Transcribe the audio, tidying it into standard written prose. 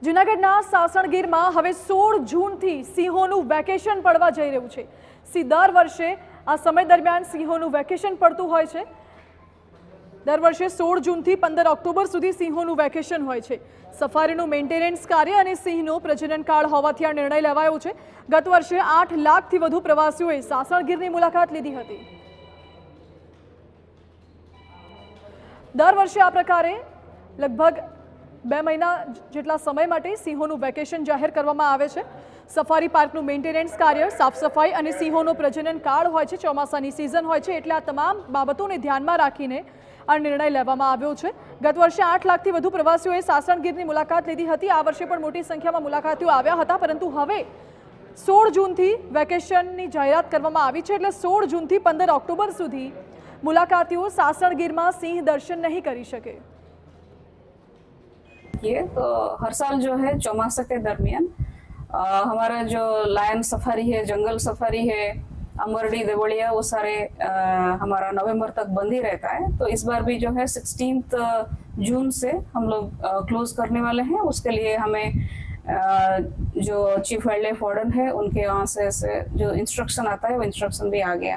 જૂનાગઢના સાસણગીરમાં હવે 16 જૂનથી સિંહોનું વેકેશન પડવા જઈ રહ્યું છે। દર વર્ષે આ સમય દરમિયાન સિંહોનું વેકેશન પડતું હોય છે। દર વર્ષે 16 જૂનથી 15 ઓક્ટોબર સુધી સિંહોનું વેકેશન હોય છે। સફારીનું મેન્ટેનન્સ કાર્ય અને સિંહનો પ્રજનન કાળ હોવાથી આ નિર્ણય લેવાયો છે। ગત વર્ષે 8 લાખથી વધુ પ્રવાસીઓએ સાસણગીરની મુલાકાત લીધી હતી। દર વર્ષે આ પ્રકારે લગભગ 2 મહિના જેટલા સમય માટે સિંહોનું વેકેશન જાહેર કરવામાં આવે છે। સફારી પાર્કનું મેન્ટેનન્સ કાર્ય, સાફ સફાઈ અને સિંહોનો પ્રજનન કાળ હોય છે। ચોમાસાની સિઝન હોય છે એટલે આ તમામ બાબતોને ધ્યાનમાં રાખીને આ નિર્ણય લેવામાં આવ્યો છે। ગત વર્ષે 8 લાખથી વધુ પ્રવાસીઓએ સાસણગીરની મુલાકાત લીધી હતી। આ વર્ષે પણ મોટી સંખ્યામાં મુલાકાતીઓ આવ્યા હતા, પરંતુ હવે 16 જૂનથી વેકેશનની જાહેરાત કરવામાં આવી છે, એટલે 16 જૂનથી 15 ઓક્ટોબર સુધી मुलाकातियों सासणगीर में सिंह दर्शन नहीं करी सके। ये तो हर साल जो है चौमासा के दरमियान हमारा जो लायन सफारी है, जंगल सफारी है, अमरडी, देवलिया, वो सारे हमारा नवंबर तक बंद ही रहता है। तो इस बार भी जो है 16 जून से हम लोग क्लोज करने वाले हैं। उसके लिए हमें जो चीफ वाइल्ड लाइफ वार्डन है उनके यहाँ से जो इंस्ट्रक्शन आता है वो इंस्ट्रक्शन भी आ गया।